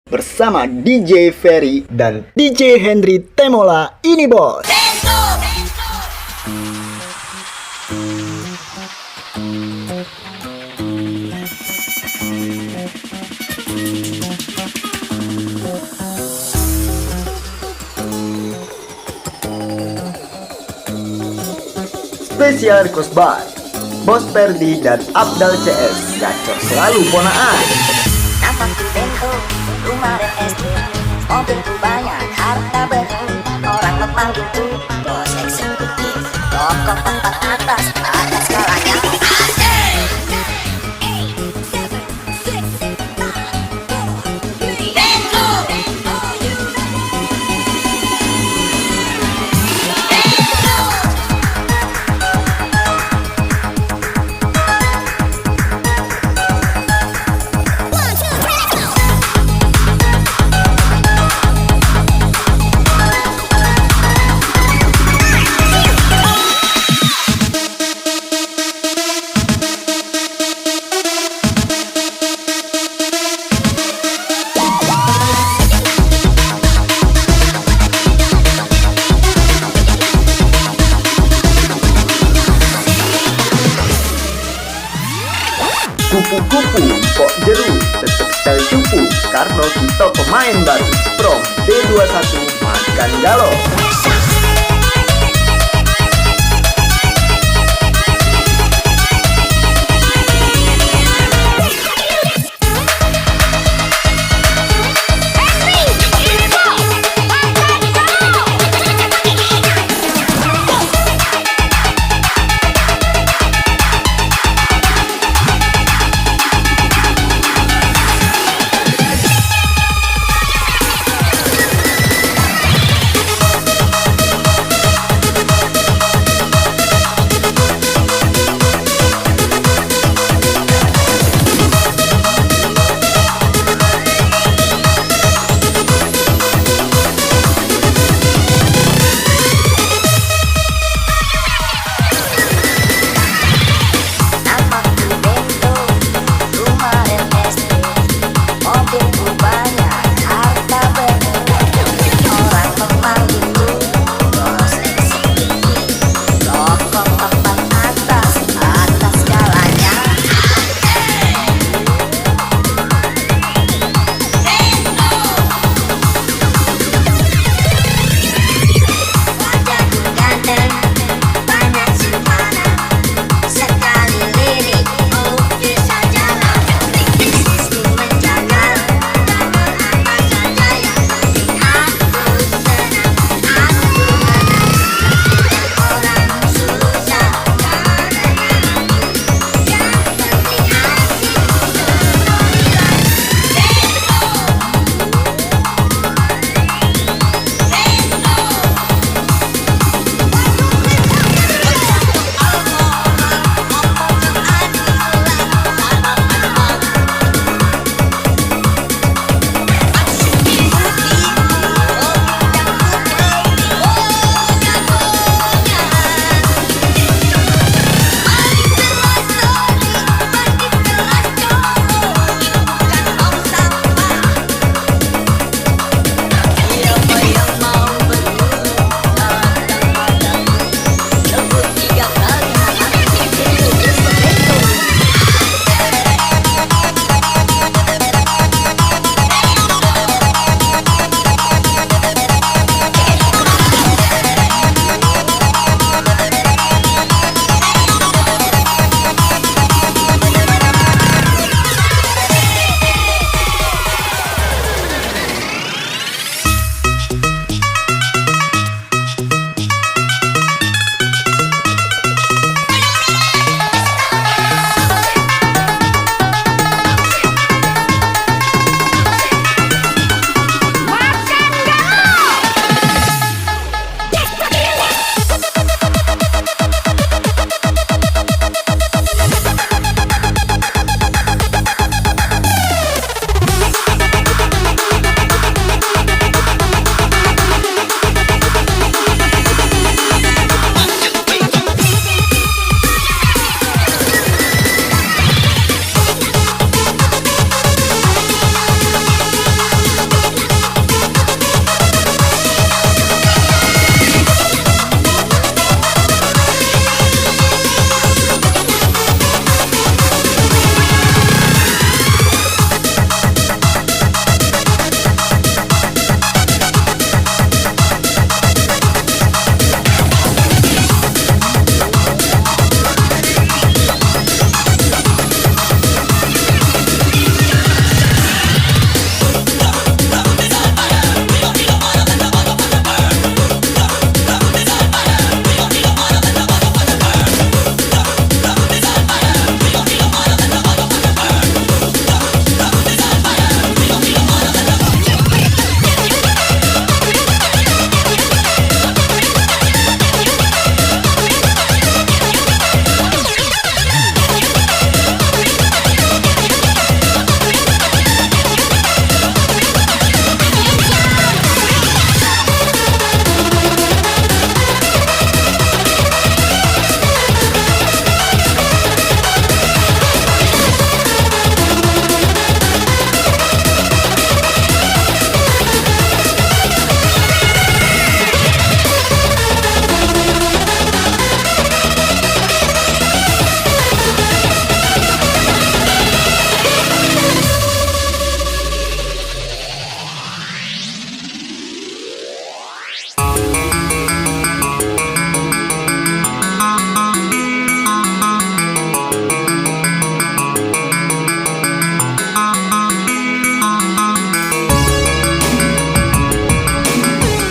bersama DJ Ferry dan DJ Henry Temola. Ini bos. Spesial request by Bos Perdi dan Abdal CS. Gacor selalu ponaan. Namaku Bento, rumah dan SD, mobilku banyak, harta berlimpah. Orang memanggilku bos eksekutif, pokok tempat atas, ada skalanya. Kupu-kupu kok jeru, tetep style cupu, karena kita pemain baru. From D21 makan galau.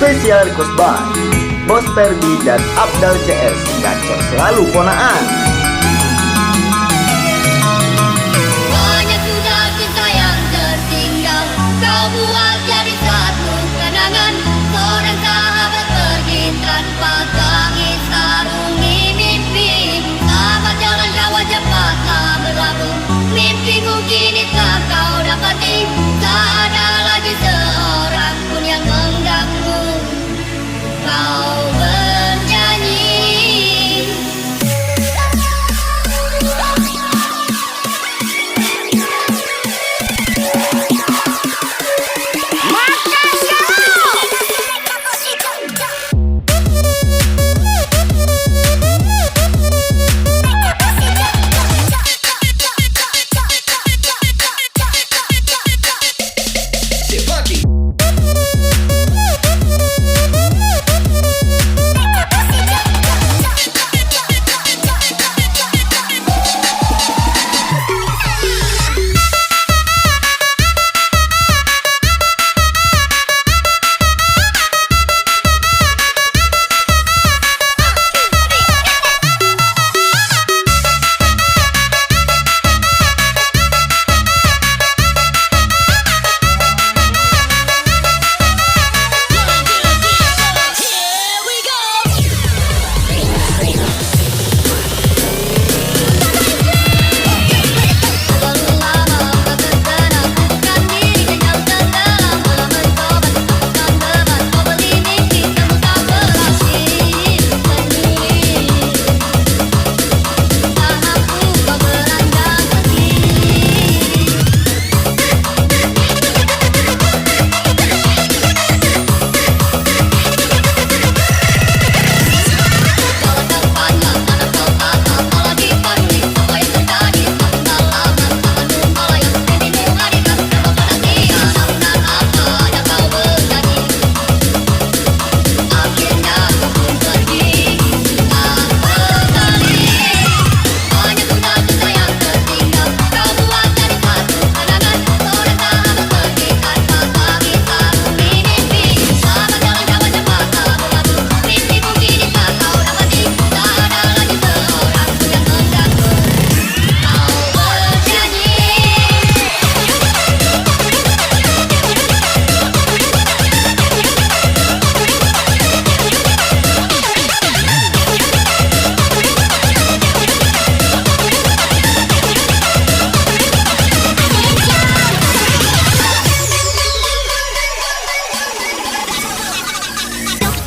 Special request by Bos Perdi dan Abdal CS. Gacor selalu ponaan. Banyak sudah kita yang tertinggal, kau buat jadi satu kenangan. Seorang sahabat pergi tanpa tangis, arungi mimpi. Sahabat jangan kau wajah patah berlabuh, mimpimu kini tak kau dapati. Tak ada lagi seorang pun yang mengganggu kau bernyanyi.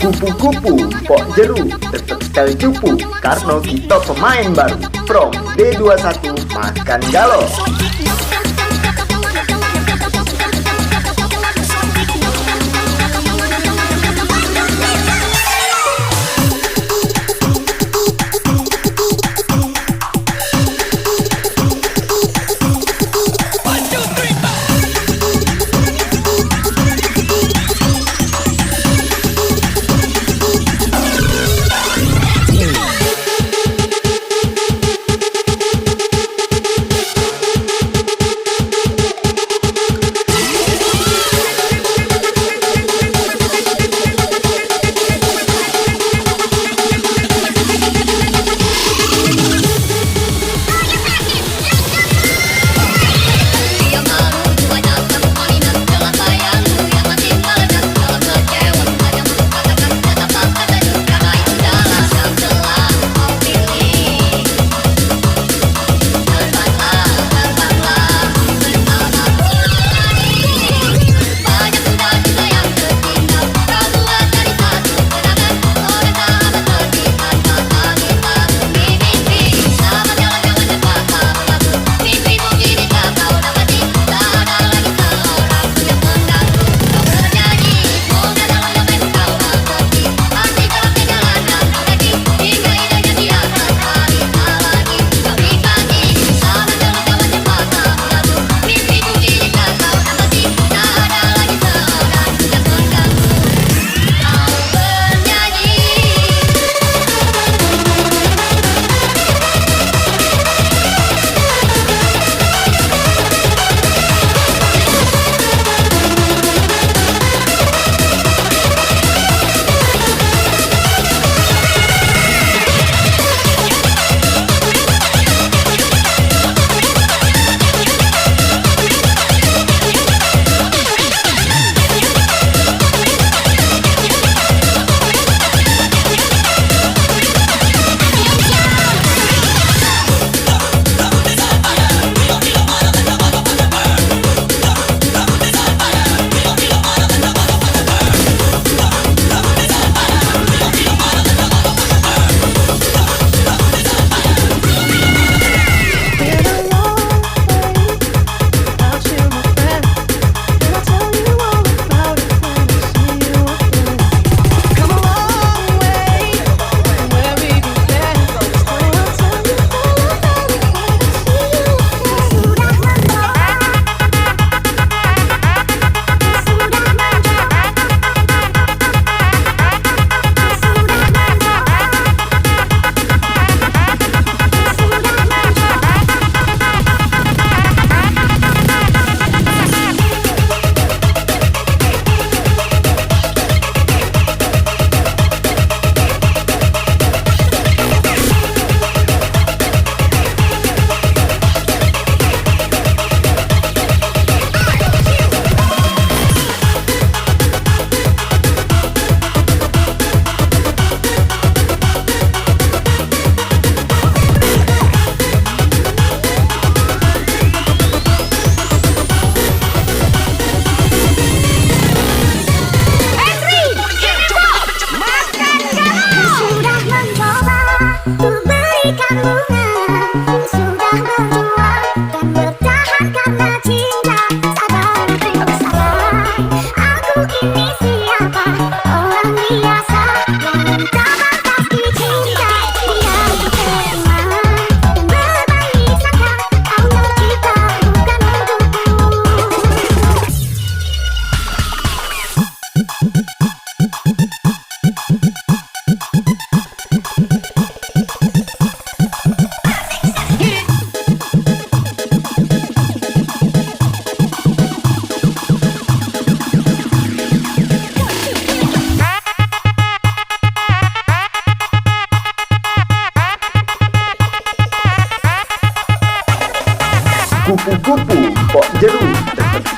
Kupu-kupu Pok Jeru tetep style cupu karena kita pemain baru. From D21 makan galau.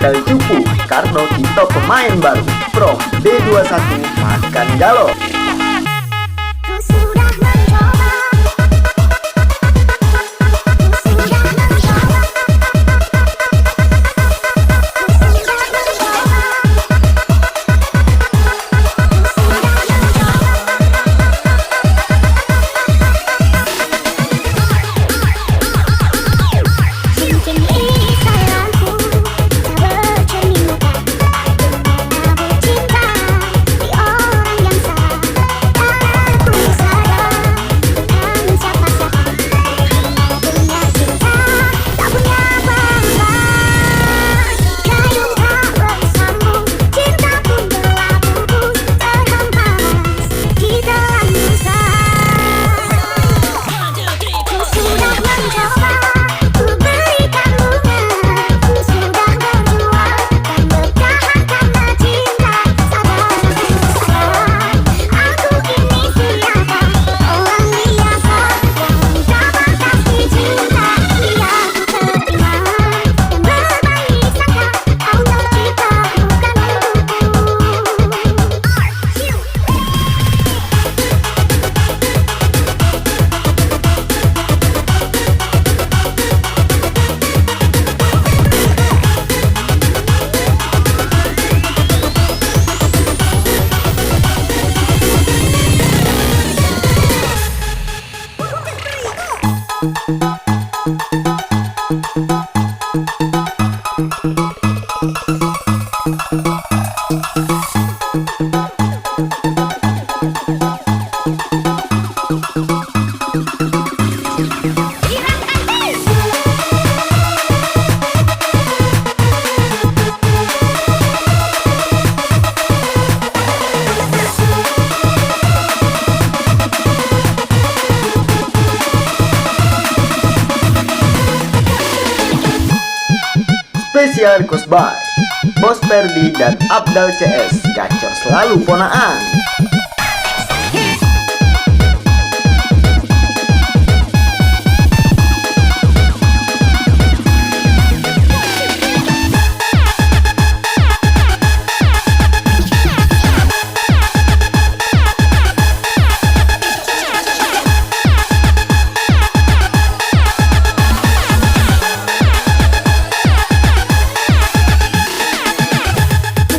tetel cupu karena kita pemain baru. From D21 makan galon. Ku sudah mencoba. Mungkin ini salahku, tak bercerminkan aku cinta di orang yang salah. Aku sadar dengan siapa saja punya cinta, tak punya apa-apa. Kayu tak bersambung, cinta pun telah pupus, terhempas di telan busa. Ku sudah mencoba. Ku berikan bunga, ku sudah berjuang dan bertahan karena cinta. Sabar, aku ini siapa? Orang biasa yang tak batas dicinta. Dia ku terima dan berbalik sangka kau tercipta bukan Spesial request by Bos Perdi dan Abdal CS. Gacor selalu ponaan.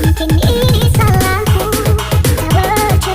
mungkin ini salahku, tak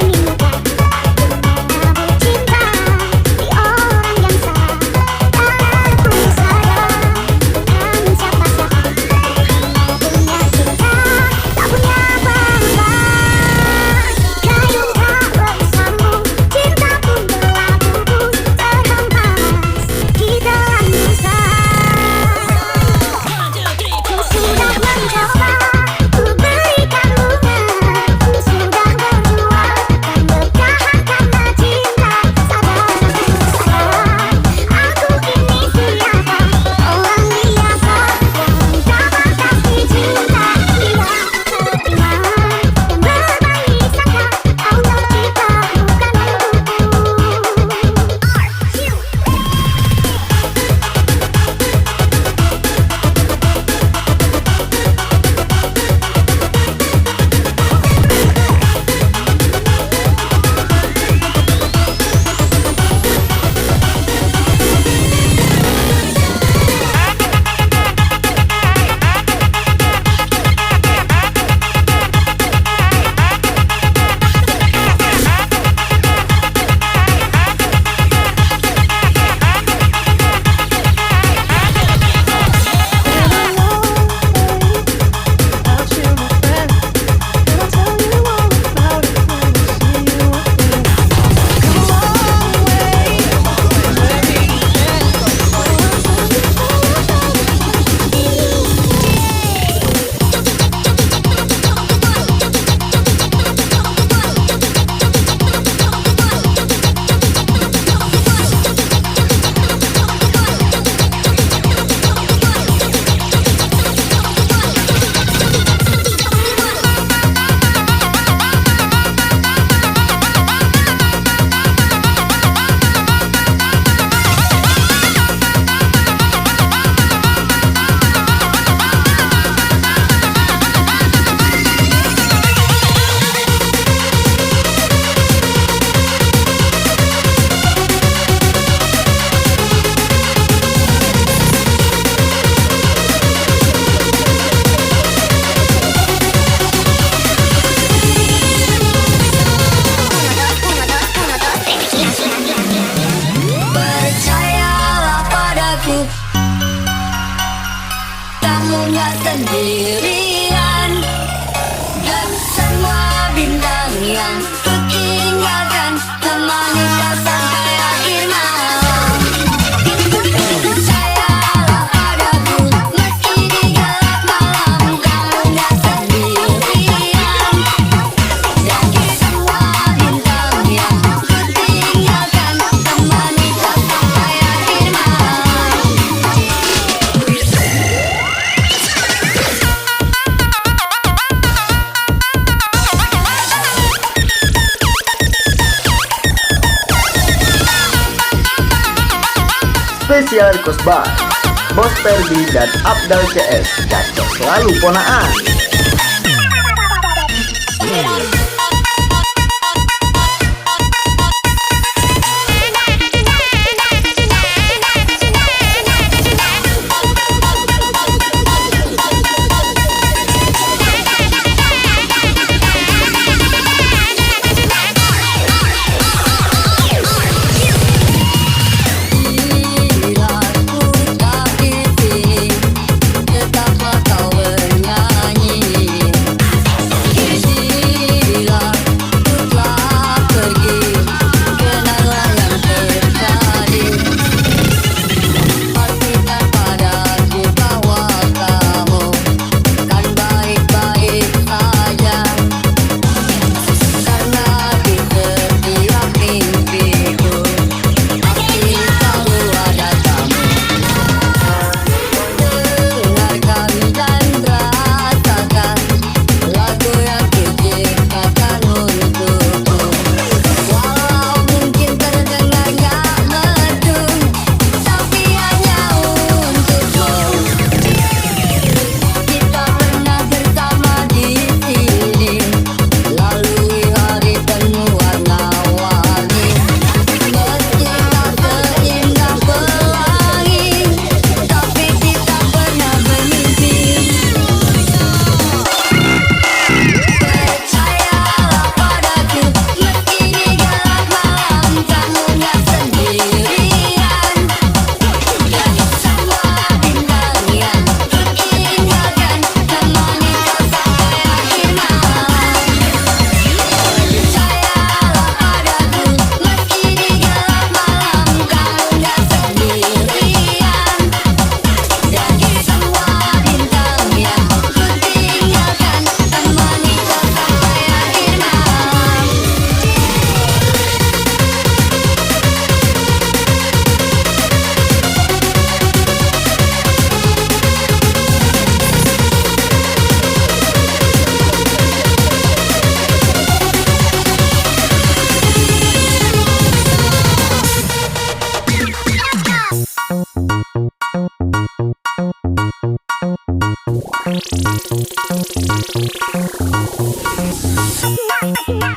yang ku tinggalkan, temani kau sampai akhir malam. Percayalah padaku, meski di gelap malam kau gak sendirian. Dari semua bintang yang ku tinggalkan, temani kau sampai akhir malam. Spesial request by Bos Perdi dan Abdal CS. Cocok selalu ponaan. Bila ku sakiti, betapa kau bernyanyi. Bila ku telah pergi, kenanglah yang terjadi. Pastikan padaku bahwa kamu kan baik-baik saja. Karena di setiap mimpiku pasti selalu ada kamu. Dengarkan dan rasakan lagu yang kuciptakan untukmu. Walau mungkin terdengar gak merdu, tapi hanya untukmu. Kita pernah bersama di sini, lalui hari penuh warna-warni. Meski tak seindah pelangi, tapi kita pernah bermimpi. Percayalah padaku, meski di gelap malam kamu gak sendirian. Dari semua bintang yang ku tinggalkan, temani kau sampai akhir malam. Percayalah padaku, meski di gelap malam kamu gak sendirian. Dari semua bintang yang ku tinggalkan, temani kau sampai akhir malam.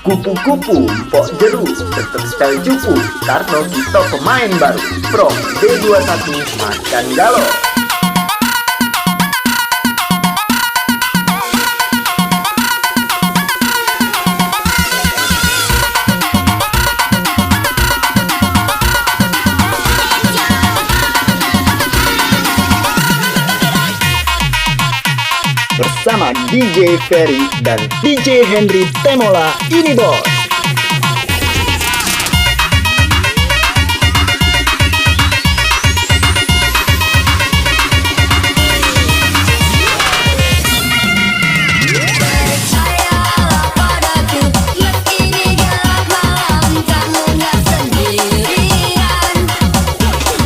Kupu-kupu Pok Jeru tetap style cupu karena kita pemain baru From D21 Macan Galau. Bersama DJ Ferry dan DJ Henry Temola, ini bos. Percayalah padaku, meski di gelap malam kamu gak sendirian.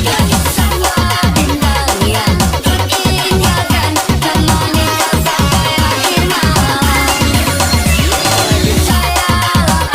Dari semua bintang yang ku tinggalkan, temani kau sampai akhir malam. Percayalah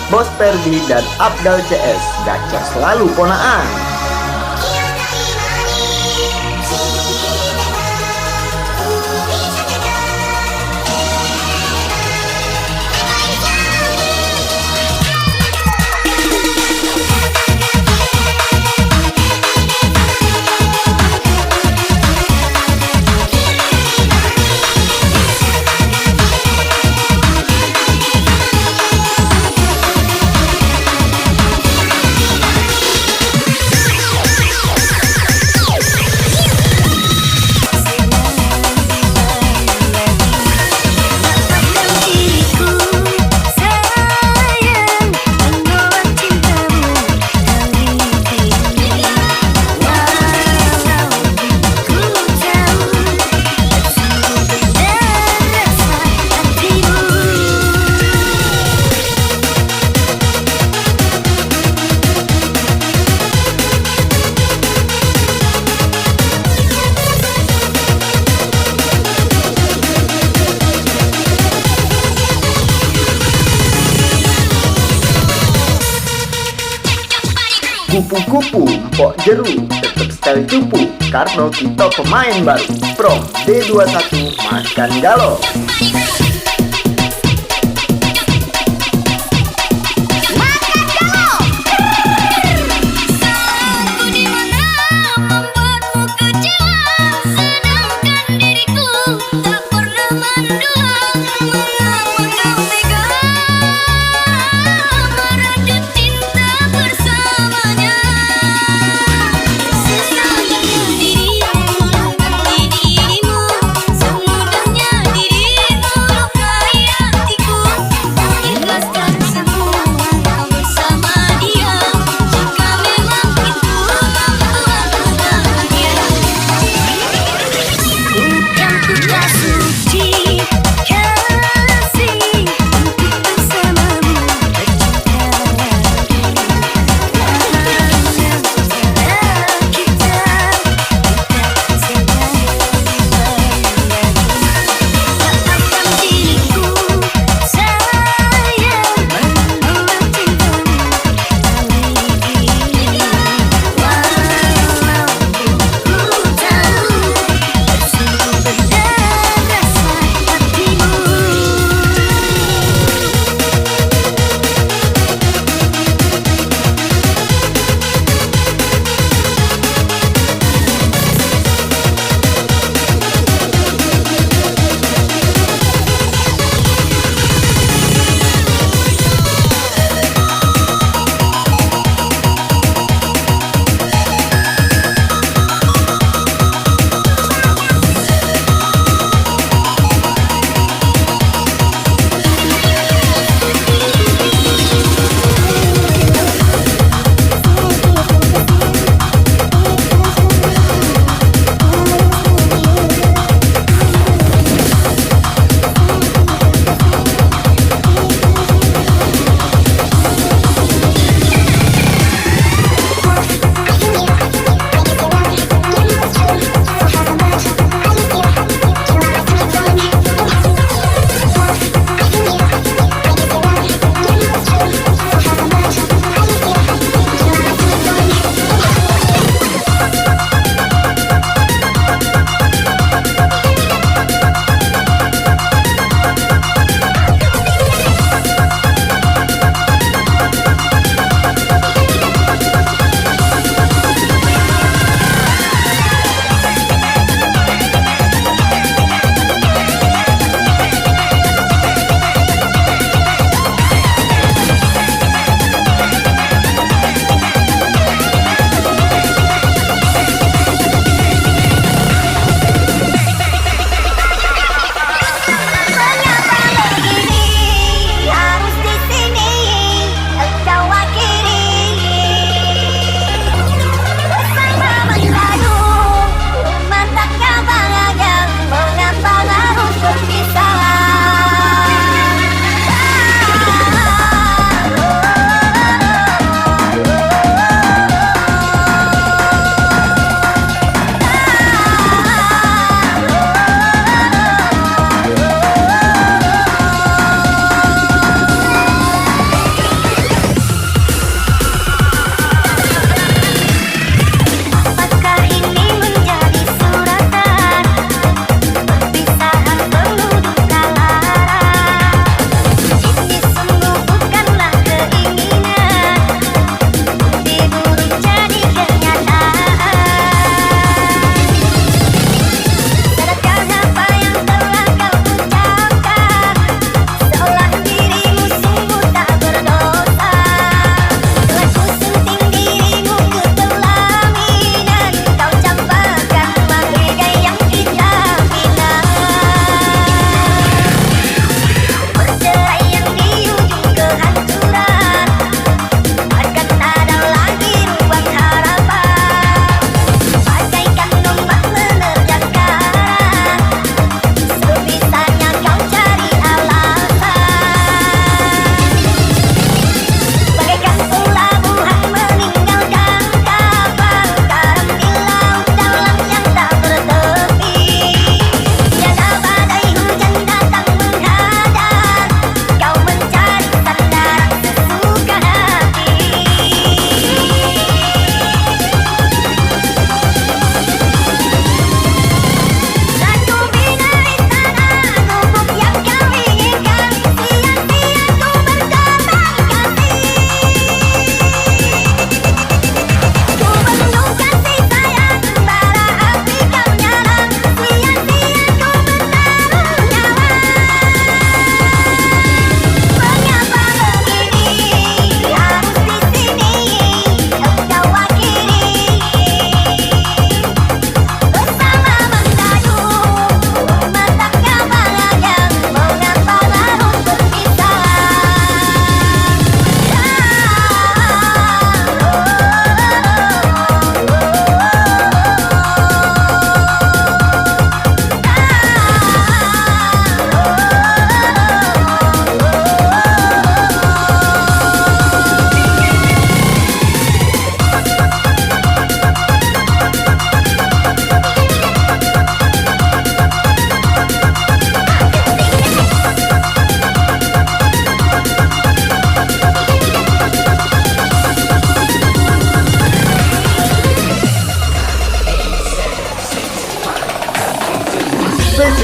Bos Perdi dan Abdal CS, gacor selalu ponaan. Kupu-kupu Mpok Jeru tetap style cupu karena kita pemain baru. From D21 makan galau. Semudahnya dirimu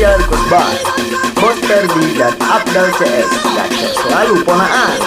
Spesial Kosbas, Bos Ferdi dan Abdal CS, gacor selalu ponaan.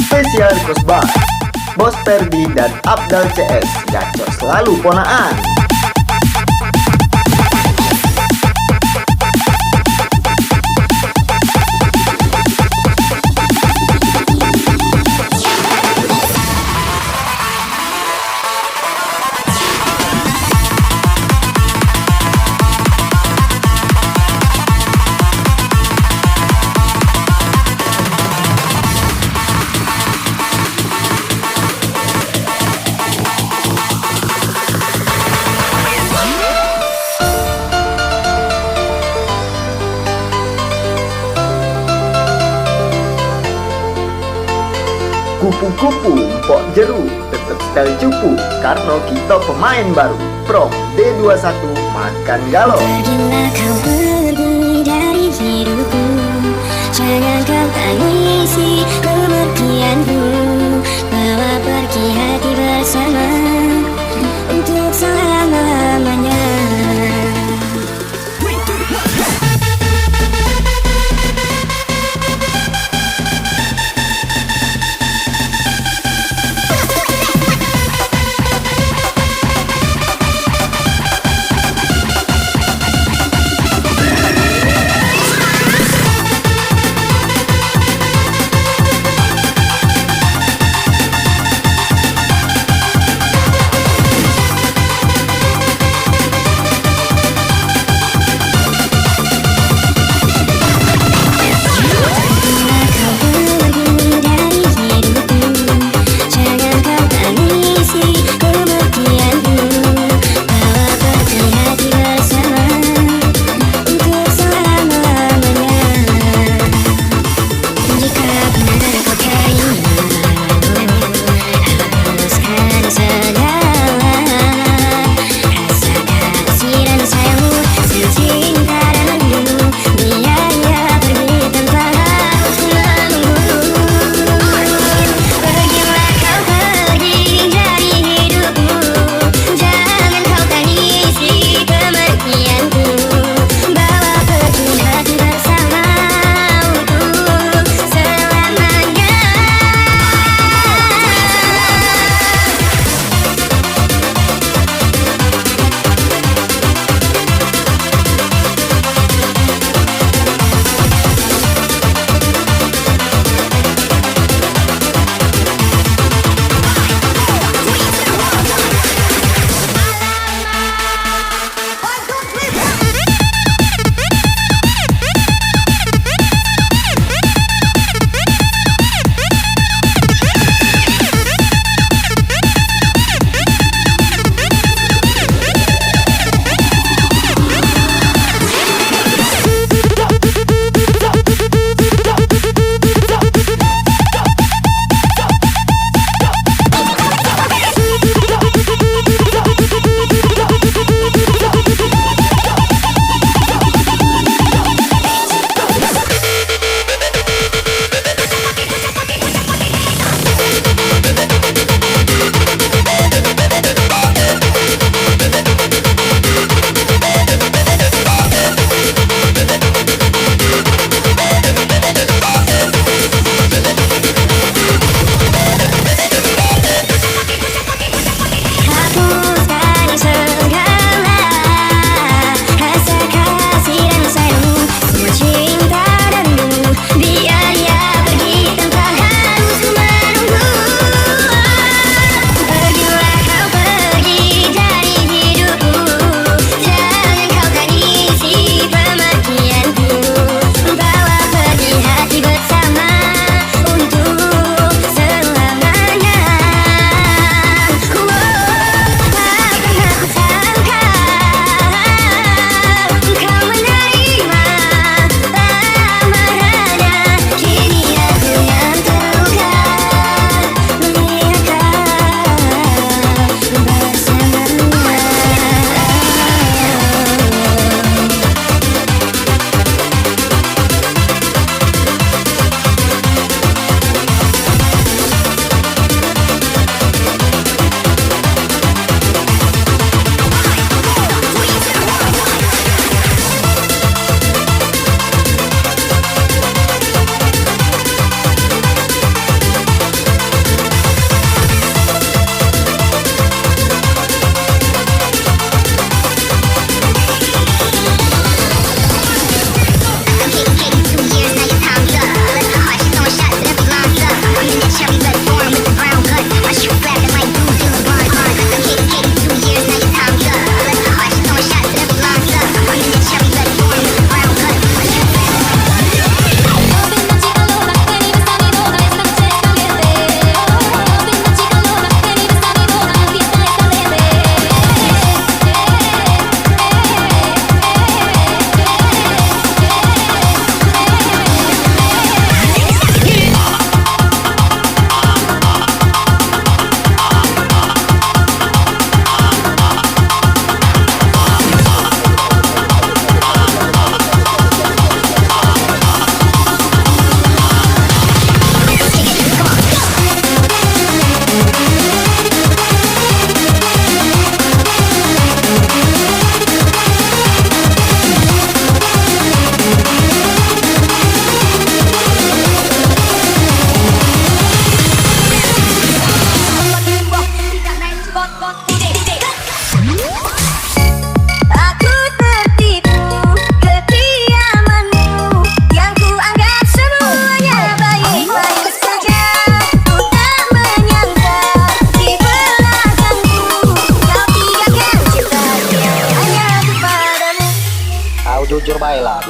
Spesial Kosbas, Bos Ferdi dan Abdal CS, gacor selalu ponaan. Kupu-kupu Mpok Jeru tetap style cupu karena kita pemain baru. Prom D21 makan galau. Pergilah kau pergi dari hidupku, jangan kau tangisi kepergianku. Bawa pergi hati bersama untuk selalu.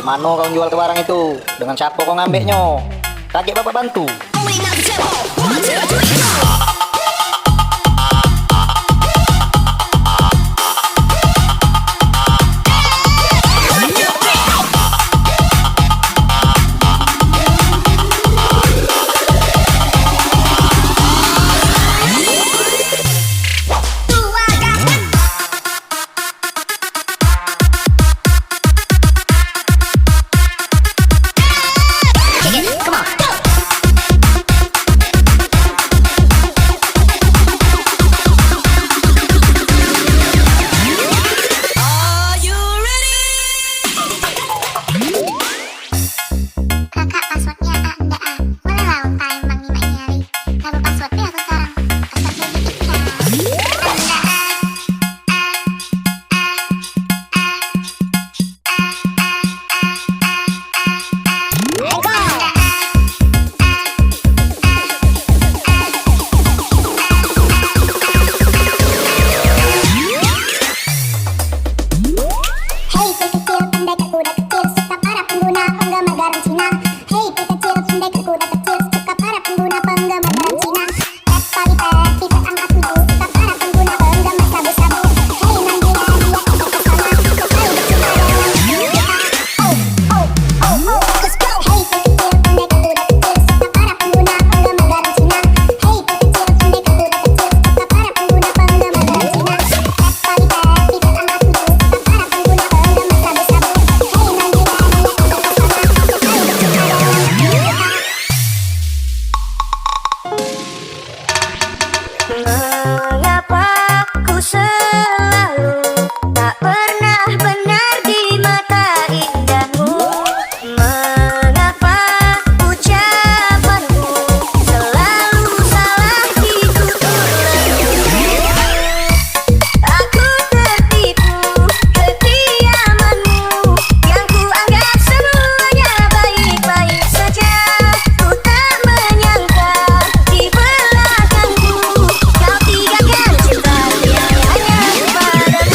Mano kau jual ke barang itu? Dengan siapa kau ngambeknya? Kakek bapak bantu. Kakak passwordnya ada boleh lah time Bang Nima nyari. Taruh passwordnya aku sekarang. Passwordnya Hey kecil pendek kuda kecil suka para pengguna penggemar garam Cina. Hey kecil pendek kuda kecil suka para pengguna penggemar garam Cina. Pepali pipet angka 7 suka para pengguna penggemar sabu-sabu. Hey manggilnya dia ke sana. Hey bercuma let's go. Hey kecil pendek kuda kecil suka para pengguna penggemar garam Cina. Hey kecil pendek kuda kecil suka para pengguna penggemar garam Cina. Pepali pipet angka 7 suka para pengguna penggemar sabu-sabu. Hey manggilnya dia ke sana. Hey bercuma Mengapa ku selalu tak pernah benar di mata indahmu? Mengapa ucapanmu selalu salah di tuturmu? Aku tertipu kediamanmu yang ku anggap semuanya baik-baik saja. Ku tak menyangka di belakangku kau tinggalkan cinta yang hanya padamu.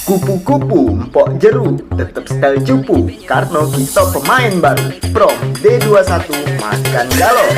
Kupu-kupu Mpok Jeruk tetap style cupu karena kita pemain baru. Prom D21 makan galau.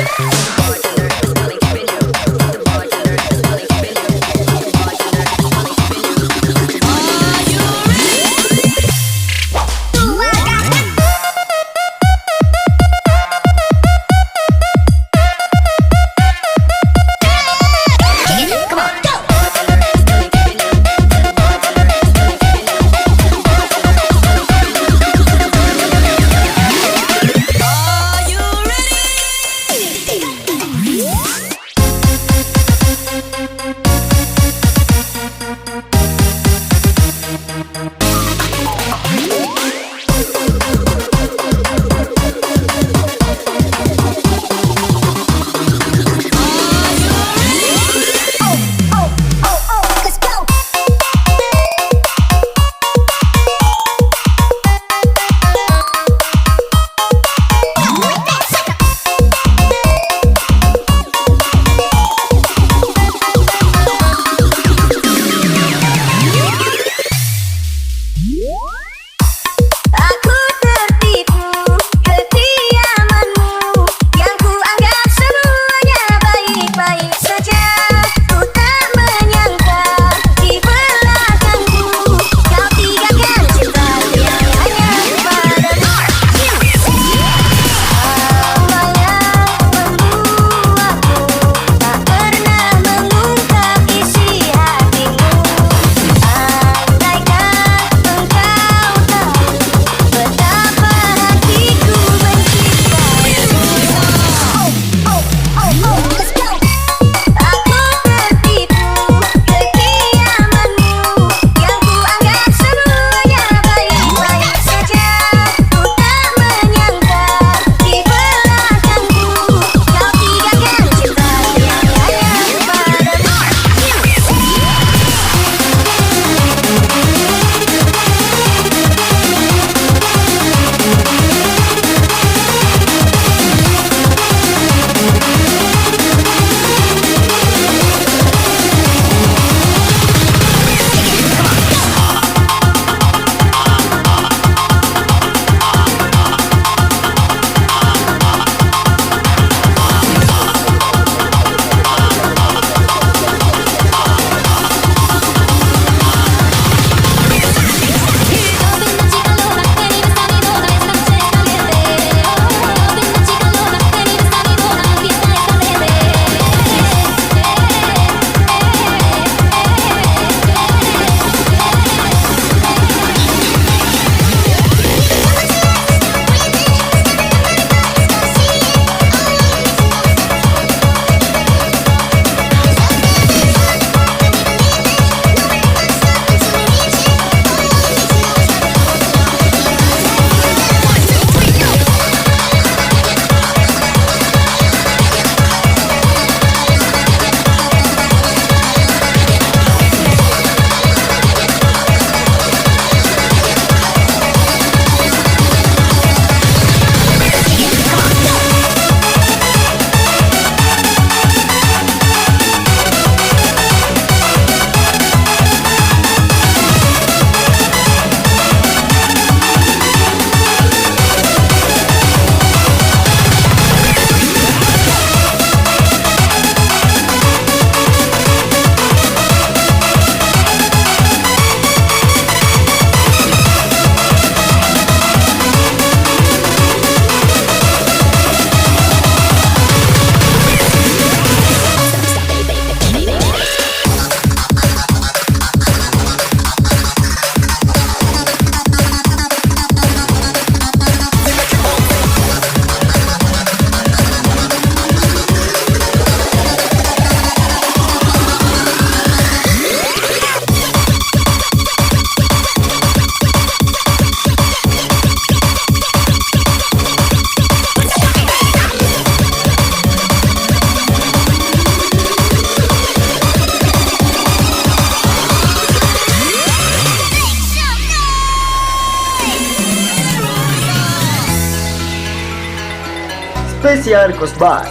Spesial request by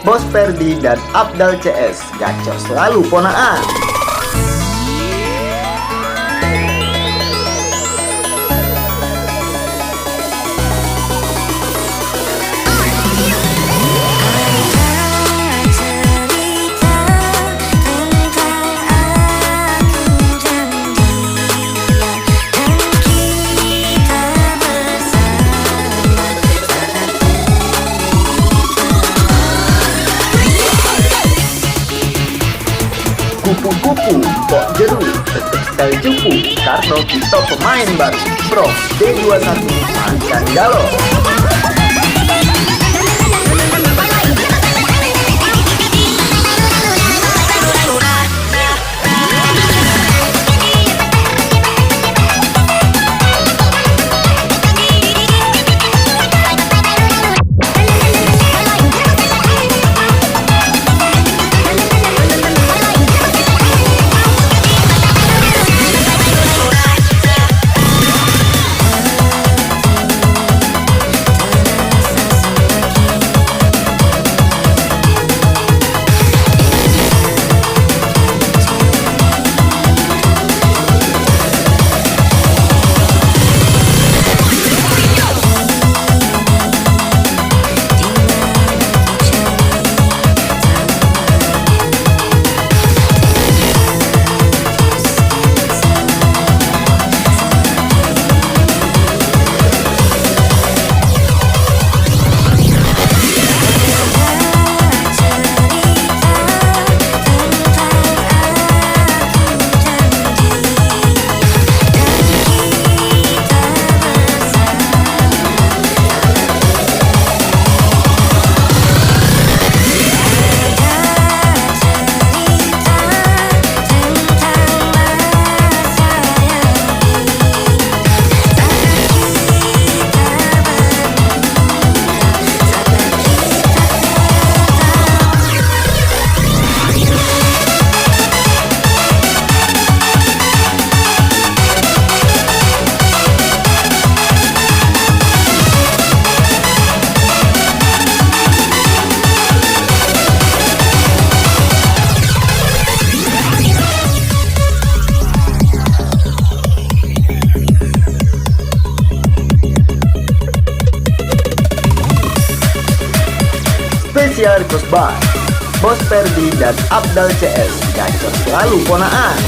Bos Perdi dan Abdal CS. Gacor selalu ponaan. Kupu-kupu, kok jeru, tetep style cupu, karena kita pemain baru. From D21 Macan Galau. Spesial request by Bos Perdi dan Abdal CS. Gacor selalu ponaan.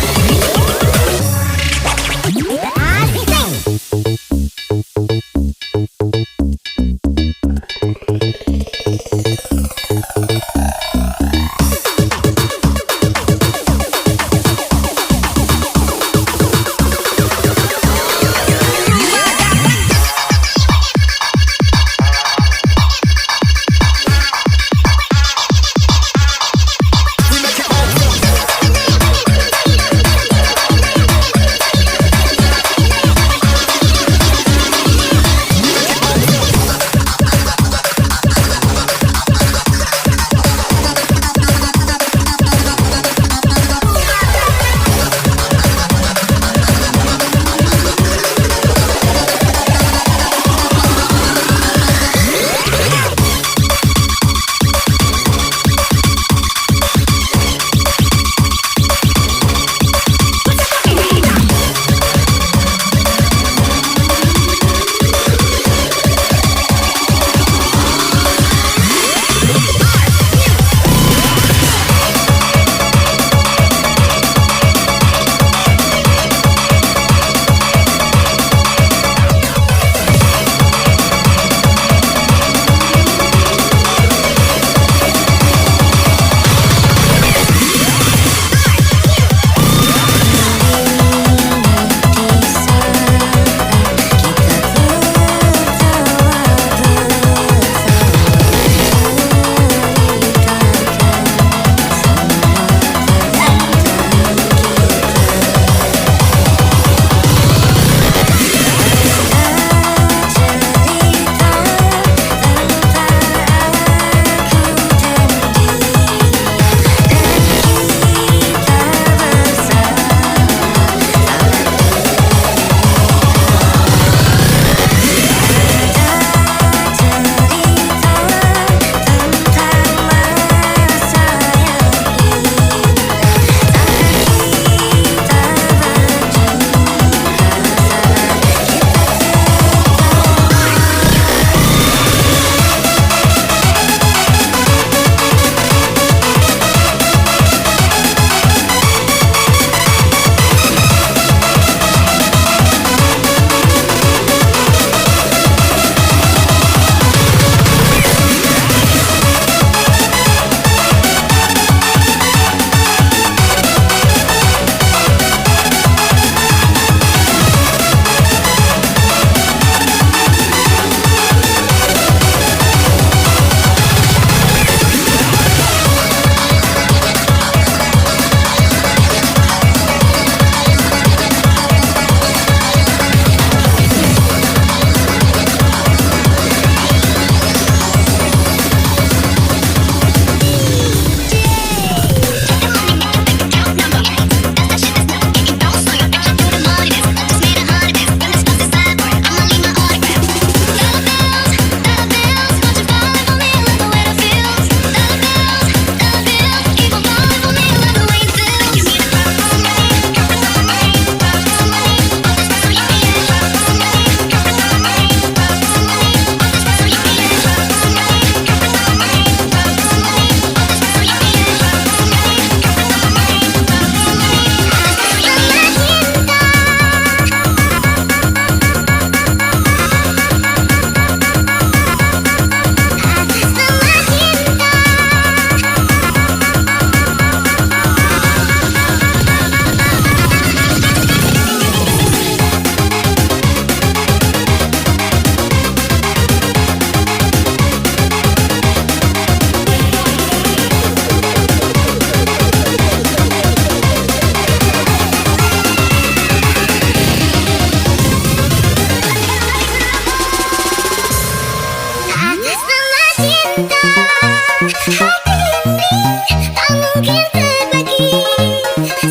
mungkin terbagi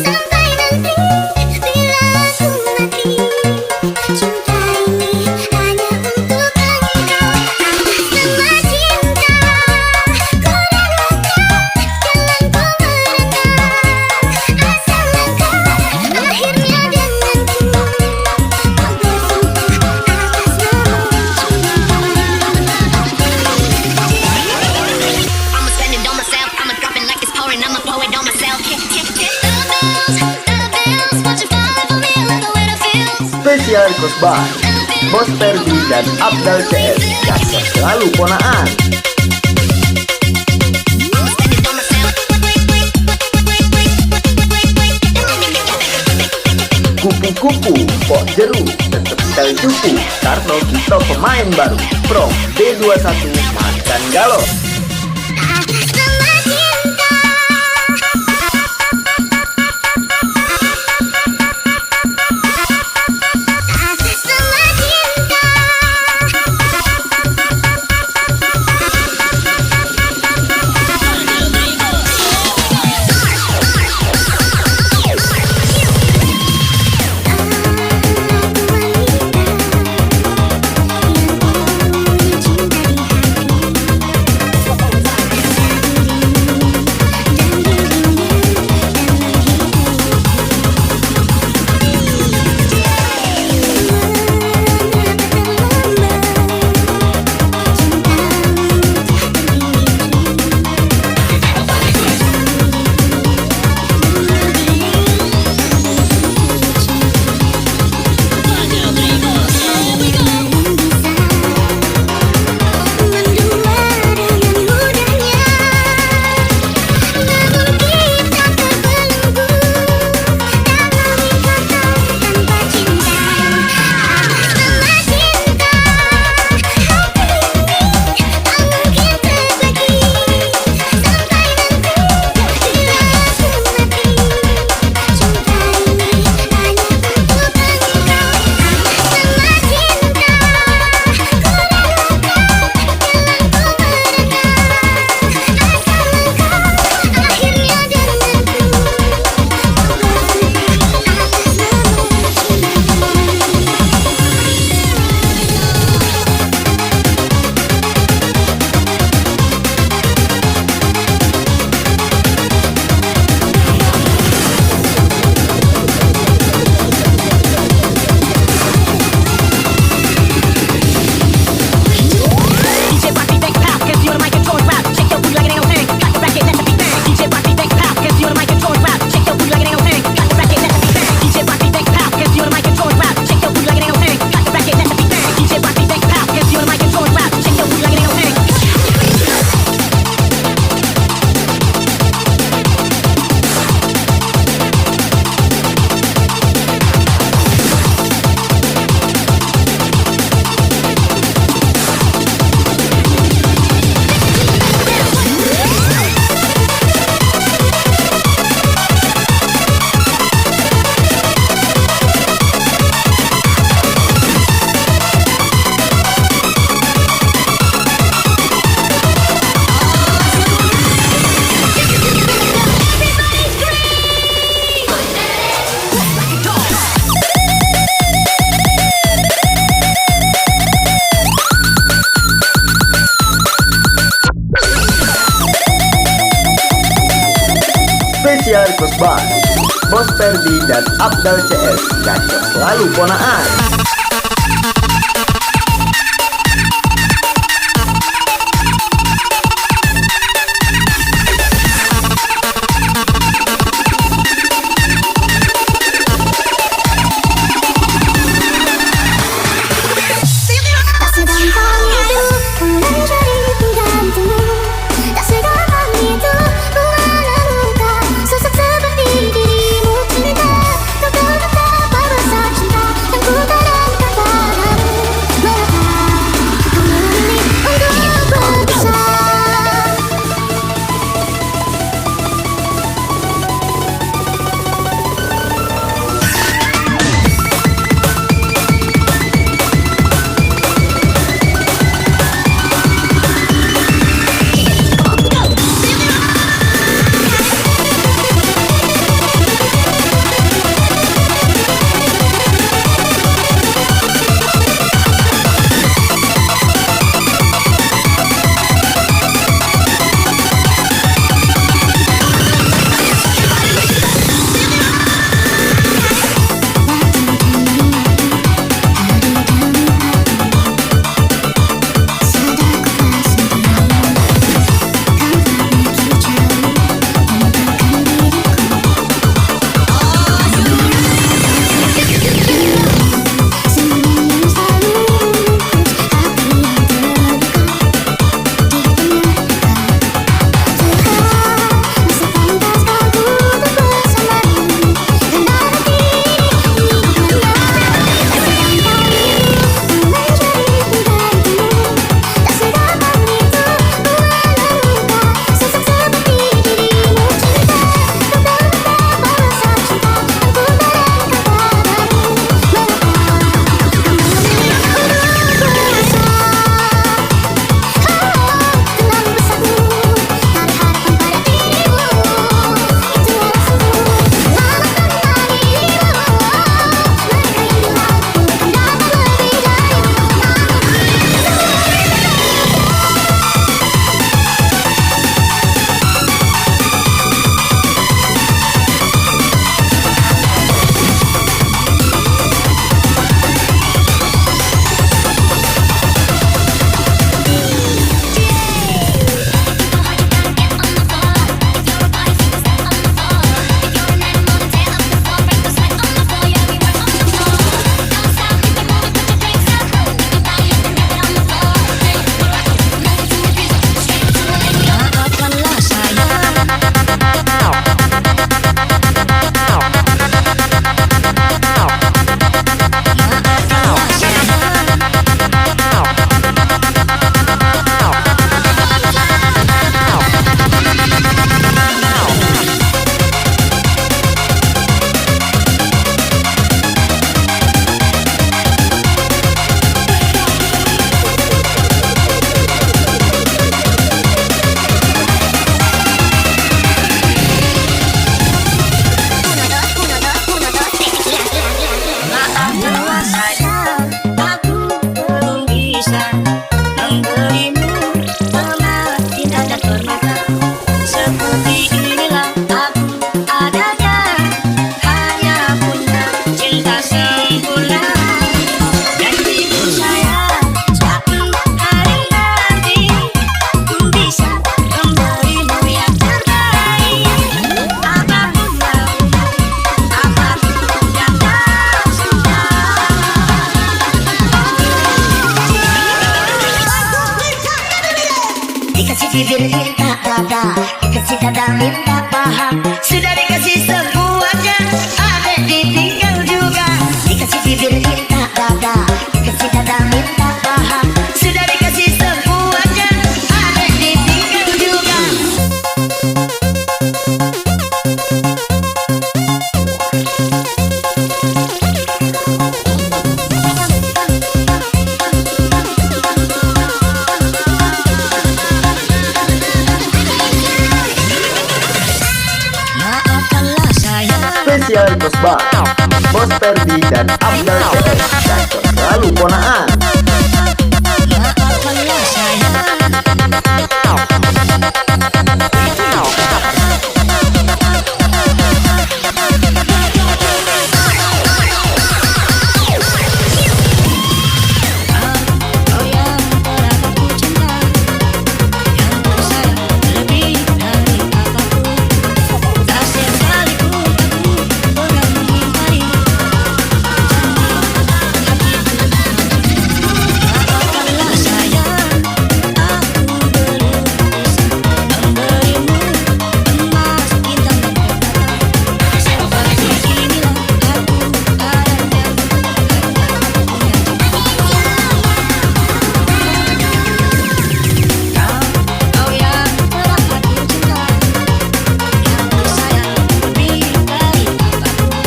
sampai nanti bila aku mati. Cinta ini hanya untuk engkau. Atas nama cinta ku dan maka jalan ku mereka. Asal engkau akhirnya denganku. Kau bersumpah atas nama I'ma spend it on myself, I'ma drop it like it's pouring, I'ma pour it on myself. Hit dollar bills, won't you fall for me like the way I feel? Spesial request by Bos Ferdi dan Abdal CS. Gacor selalu ponaan. I'ma spend it on myself. Kupu-kupu Pok Jeruk tetap cari cupu karena kita pemain baru. From D21 Macan Galau. atas nama cinta. Atas nama cinta. Spesial request by Bos Ferdi dan Abdal CS. Gacor selalu ponaan. Tak segampang itu mencari penggantimu. Tak segampang itu menemukan sosok seperti dirimu. Cinta, kau tahu betapa besar cinta yang ku tanamkan. dada, dikasih dada minta paha. Sudah dikasih semuanya, ada ditinggal juga. Dikasih bibir minta dada, dikasih dada minta paha. Sudah dikasih semuanya, ada ditinggal juga. Maafkanlah saya. Spesial Bosbar, Bos Perdi dan Abdul Jared, dan selalu ponaan. Maafkanlah saya. Kau yang telah aku cinta, yang tersayang lebih dari apapun. Tak sekalipun aku pernah menghindari maafkanlah sayang, aku belum bisa memberimu emas, bintang dan permata. Seperti inilah aku adanya, kau yang telah aku cinta, yang tersayang lebih dari apapun.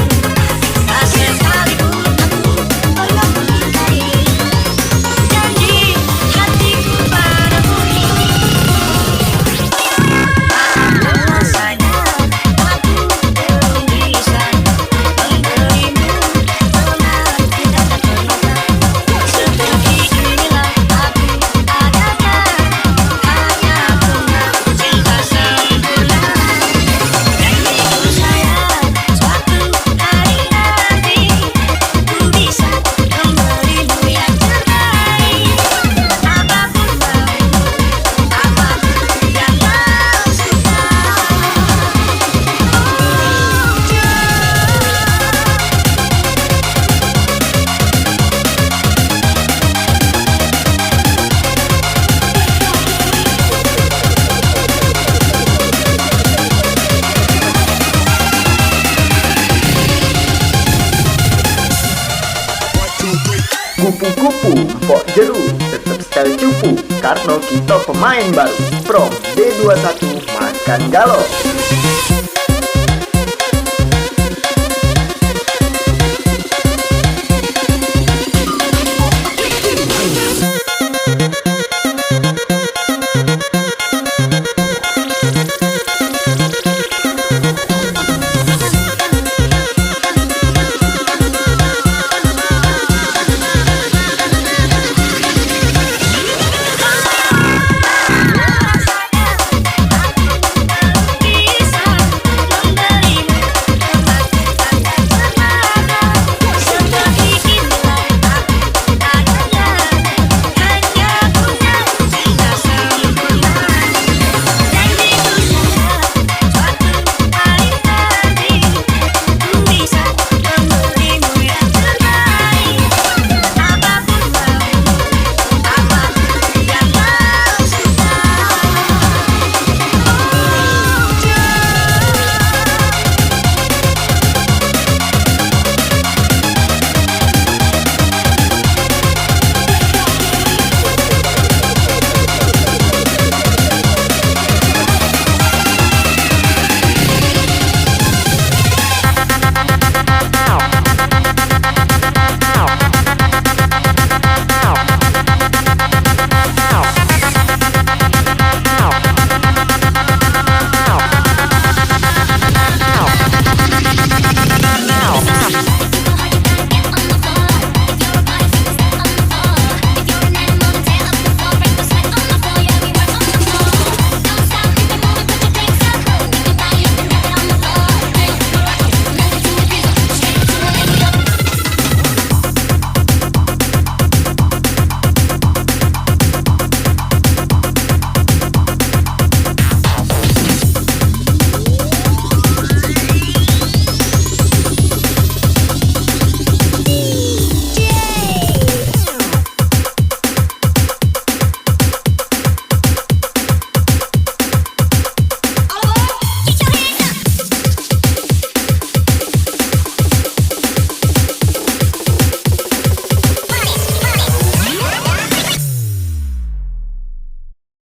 Tak sekalipun aku pernah menghindari janji hatiku padamu. Maafkanlah sayang, aku belum bisa memberimu emas, bintang dan permata. Seperti inilah aku adanya, hanya pernah cinta sempurna. Janjiku sayang, suatu hari nanti ku bisa memberimu yang terbaik. Apapun maumu, apapun yang kau suka. Kupu-kupu Pok Jeru, tetap style cupu karena kita pemain baru. From D21 Makan Galau.